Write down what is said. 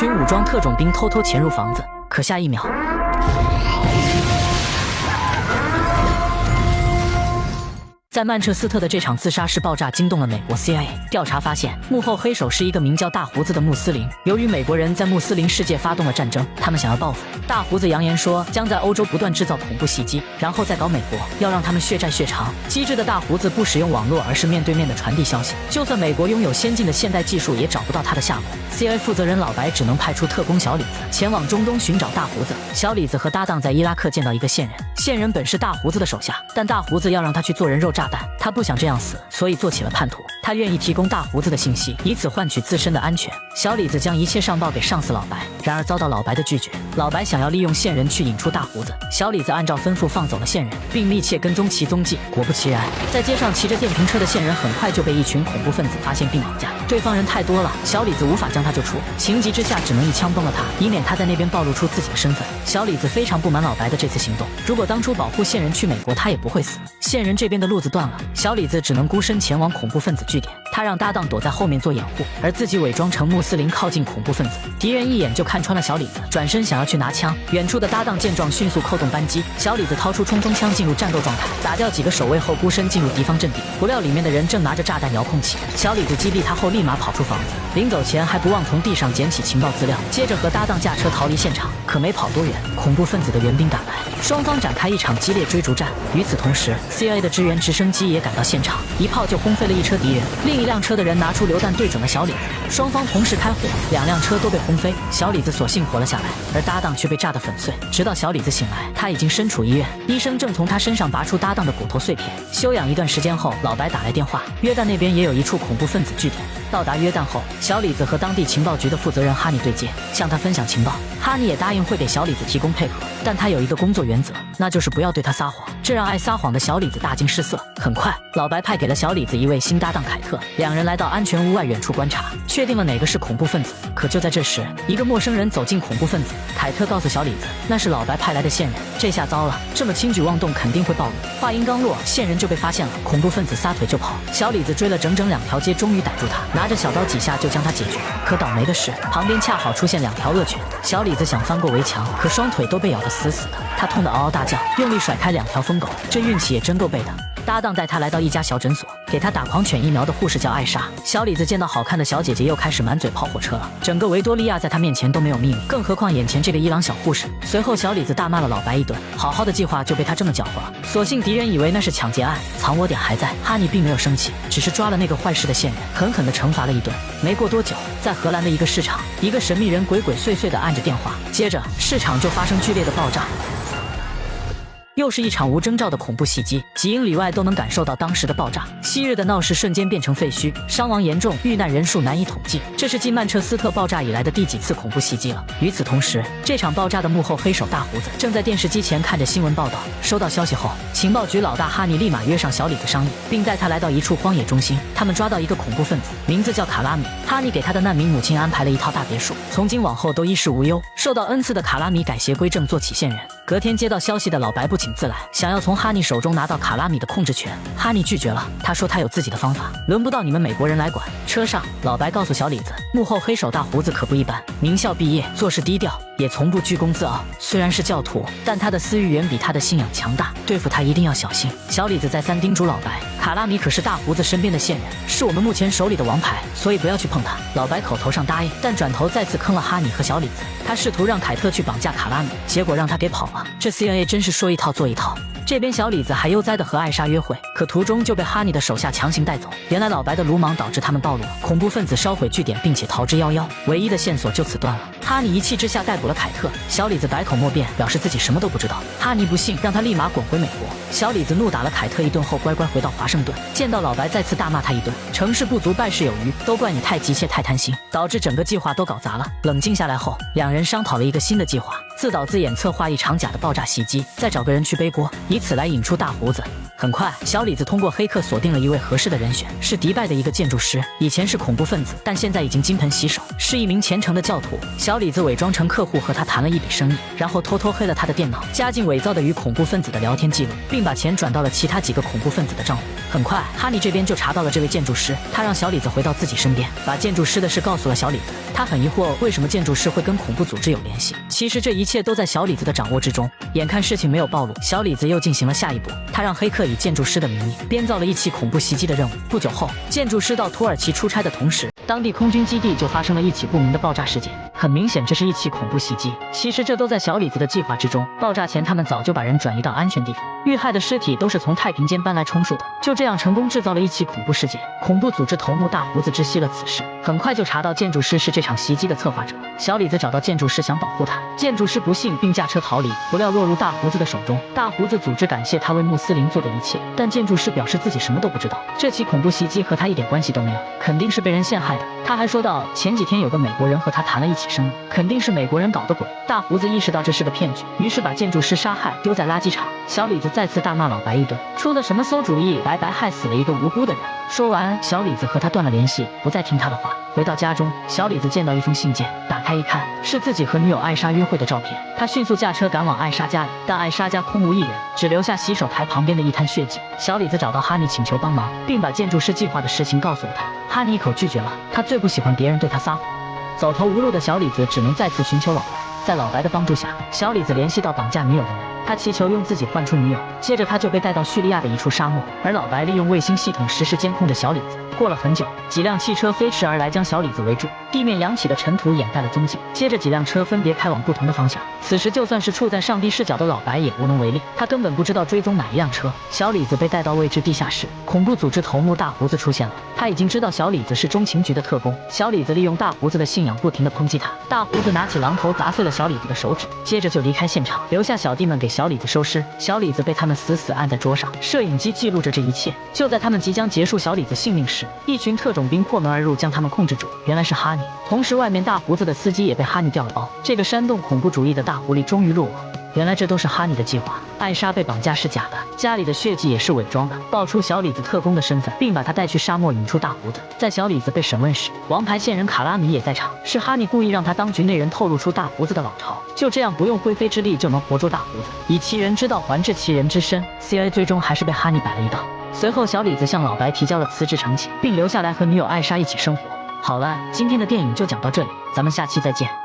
群武装特种兵偷偷潜入房子，可下一秒。在曼彻斯特的这场自杀式爆炸惊动了美国 CIA。调查发现，幕后黑手是一个名叫大胡子的穆斯林。由于美国人在穆斯林世界发动了战争，他们想要报复。大胡子扬言说，将在欧洲不断制造恐怖袭击，然后再搞美国，要让他们血债血偿。机智的大胡子不使用网络，而是面对面的传递消息。就算美国拥有先进的现代技术，也找不到他的下落。CIA 负责人老白只能派出特工小李子前往中东寻找大胡子。小李子和搭档在伊拉克见到一个线人，线人本是大胡子的手下，但大胡子要让他去做人肉炸弹，他不想这样死，所以做起了叛徒。他愿意提供大胡子的信息，以此换取自身的安全。小李子将一切上报给上司老白，然而遭到老白的拒绝。老白想要利用线人去引出大胡子，小李子按照吩咐放走了线人，并密切跟踪其踪迹。果不其然，在街上骑着电瓶车的线人很快就被一群恐怖分子发现并绑架。对方人太多了，小李子无法将他救出，情急之下只能一枪崩了他，以免他在那边暴露出自己的身份。小李子非常不满老白的这次行动，如果当初保护线人去美国，他也不会死。线人这边的路子断了，小李子只能孤身前往恐怖分子据点。他让搭档躲在后面做掩护，而自己伪装成穆斯林靠近恐怖分子。敌人一眼就看穿了小李子，转身想要去拿枪。远处的搭档见状迅速扣动扳机，小李子掏出冲锋枪进入战斗状态，打掉几个守卫后孤身进入敌方阵地。不料里面的人正拿着炸弹遥控器，小李子击毙他后立马跑出房子，临走前还不忘从地上捡起情报资料，接着和搭档驾车逃离现场。可没跑多远，恐怖分子的援兵赶来，双方展开一场激烈追逐战。与此同时 CIA 的支援直升机也赶到现场，一炮就轰飞了一车敌人。另一辆车的人拿出榴弹对准了小李子，双方同时开火，两辆车都被轰飞。小李子所幸活了下来，而搭档却被炸得粉碎。直到小李子醒来，他已经身处医院，医生正从他身上拔出搭档的骨头碎片。休养一段时间后，老白打来电话，约旦那边也有一处恐怖分子据点。到达约旦后，小李子和当地情报局的负责人哈尼对接，向他分享情报。哈尼也答应会给小李子提供配合，但他有一个工作原则，那就是不要对他撒谎。这让爱撒谎的小李子大惊失色。很快，老白派给了小李子一位新搭档凯特，两人来到安全屋外远处观察，确定了哪个是恐怖分子。可就在这时，一个陌生人走进恐怖分子，凯特告诉小李子，那是老白派来的线人。这下糟了，这么轻举妄动肯定会暴露。话音刚落，线人就被发现了，恐怖分子撒腿就跑。小李子追了整整2条街，终于逮住他，拿着小刀几下就将他解决。可倒霉的是，旁边恰好出现2条恶犬。小李子想翻过围墙，可双腿都被咬得死死的，他痛得嗷嗷大叫，用力甩开2条疯狗。这运气也真够背的。搭档带他来到一家小诊所，给他打狂犬疫苗的护士叫艾莎。小李子见到好看的小姐姐，又开始满嘴跑火车了。整个维多利亚在他面前都没有秘密，更何况眼前这个伊朗小护士。随后，小李子大骂了老白一顿，好好的计划就被他这么搅和了。所幸敌人以为那是抢劫案，藏窝点还在。哈尼并没有生气，只是抓了那个坏事的线人，狠狠地惩罚了一顿。没过多久，在荷兰的一个市场，一个神秘人鬼鬼祟祟地按着电话，接着市场就发生剧烈的爆炸。又是一场无征兆的恐怖袭击，几英里外都能感受到当时的爆炸。昔日的闹市瞬间变成废墟，伤亡严重，遇难人数难以统计。这是继曼彻斯特爆炸以来的第几次恐怖袭击了。与此同时，这场爆炸的幕后黑手大胡子正在电视机前看着新闻报道。收到消息后，情报局老大哈尼立马约上小李子商议，并带他来到一处荒野中心。他们抓到一个恐怖分子，名字叫卡拉米。哈尼给他的难民母亲安排了一套大别墅，从今往后都衣食无忧。受到恩赐的卡拉米改邪归正，做起线人。隔天接到消息的老白不请自来，想要从哈尼手中拿到卡拉米的控制权。哈尼拒绝了，他说他有自己的方法，轮不到你们美国人来管。车上，老白告诉小李子，幕后黑手大胡子可不一般，名校毕业，做事低调，也从不居功自傲。虽然是教徒，但他的私欲远比他的信仰强大，对付他一定要小心。小李子再三叮嘱老白，卡拉米可是大胡子身边的线人，是我们目前手里的王牌，所以不要去碰他。老白口头上答应，但转头再次坑了哈尼和小李子。他试图让凯特去绑架卡拉米，结果让他给跑了。这 CIA 真是说一套做一套。这边小李子还悠哉地和艾莎约会，可途中就被哈尼的手下强行带走。原来老白的鲁莽导致他们暴露了，恐怖分子烧毁据点并且逃之夭夭，唯一的线索就此断了。哈尼一气之下逮捕了凯特，小李子百口莫辩，表示自己什么都不知道。哈尼不信，让他立马滚回美国。小李子怒打了凯特一顿后，乖乖回到华盛顿，见到老白再次大骂他一顿，成事不足败事有余，都怪你太急切太贪心，导致整个计划都搞砸了。冷静下来后，两人商讨了一个新的计划，自导自演策划一场假的爆炸袭击，再找个人去背锅，以此来引出大胡子。很快，小李子通过黑客锁定了一位合适的人选，是迪拜的一个建筑师，以前是恐怖分子，但现在已经金盆洗手，是一名虔诚的教徒。小李子伪装成客户和他谈了一笔生意，然后偷偷黑了他的电脑，加进伪造的与恐怖分子的聊天记录，并把钱转到了其他几个恐怖分子的账户。很快，哈尼这边就查到了这位建筑师，他让小李子回到自己身边，把建筑师的事告诉了小李子。他很疑惑，为什么建筑师会跟恐怖组织有联系？其实这一切都在小李子的掌握之中。眼看事情没有暴露，小李子又进行了下一步，他让黑客以建筑师的名义编造了一起恐怖袭击的任务。不久后，建筑师到土耳其出差的同时，当地空军基地就发生了一起不明的爆炸事件。很明显，这是一起恐怖袭击。其实这都在小李子的计划之中。爆炸前，他们早就把人转移到安全地方，遇害的尸体都是从太平间搬来充数的。就这样成功制造了一起恐怖事件。恐怖组织头目大胡子知悉了此事，很快就查到建筑师是这场袭击的策划者。小李子找到建筑师想保护他，建筑师不信并驾车逃离，不料落入大胡子的手中。大胡子组织感谢他为穆斯林做的一切，但建筑师表示自己什么都不知道，这起恐怖袭击和他一点关系都没有，肯定是被人陷害的。他还说到，前几天有个美国人和他谈了一起生意，肯定是美国人搞的鬼。大胡子意识到这是个骗局，于是把建筑师杀害，丢在垃圾场。小李子再次大骂老白一顿，出的什么馊主意，白白害死了一个无辜的人。说完，小李子和他断了联系，不再听他的话。回到家中，小李子见到一封信件，打开一看，是自己和女友艾莎约会的照片。他迅速驾车赶往艾莎家里，但艾莎家空无一人，只留下洗手台旁边的一滩血迹。小李子找到哈尼请求帮忙，并把建筑师计划的事情告诉了他。哈尼一口拒绝了，他最不喜欢别人对他撒谎。走投无路的小李子只能再次寻求老白。在老白的帮助下，小李子联系到绑架女友的人，他祈求用自己换出女友，接着他就被带到叙利亚的一处沙漠，而老白利用卫星系统实时监控着小李子。过了很久，几辆汽车飞驰而来，将小李子围住，地面扬起的尘土掩盖了踪迹。接着几辆车分别开往不同的方向。此时就算是处在上帝视角的老白也无能为力，他根本不知道追踪哪一辆车。小李子被带到位置地下室，恐怖组织头目大胡子出现了。他已经知道小李子是中情局的特工。小李子利用大胡子的信仰不停地抨击他。大胡子拿起榔头砸碎了小李子的手指，接着就离开现场，留下小弟们给小李子收尸。小李子被他们死死按在桌上，摄影机记录着这一切。就在他们即将结束小李子性命时，一群特种兵破门而入，将他们控制住。原来是哈尼。同时，外面大胡子的司机也被哈尼调了包。这个煽动恐怖主义的大狐狸终于落网。原来这都是哈尼的计划。艾莎被绑架是假的，家里的血迹也是伪装的，爆出小李子特工的身份，并把他带去沙漠引出大胡子。在小李子被审问时，王牌线人卡拉米也在场，是哈尼故意让他当局内人透露出大胡子的老巢，就这样不用灰飞之力就能活捉大胡子，以其人之道还治其人之身。CIA 最终还是被哈尼摆了一道。随后，小李子向老白提交了辞职呈请，并留下来和女友艾莎一起生活。好了，今天的电影就讲到这里，咱们下期再见。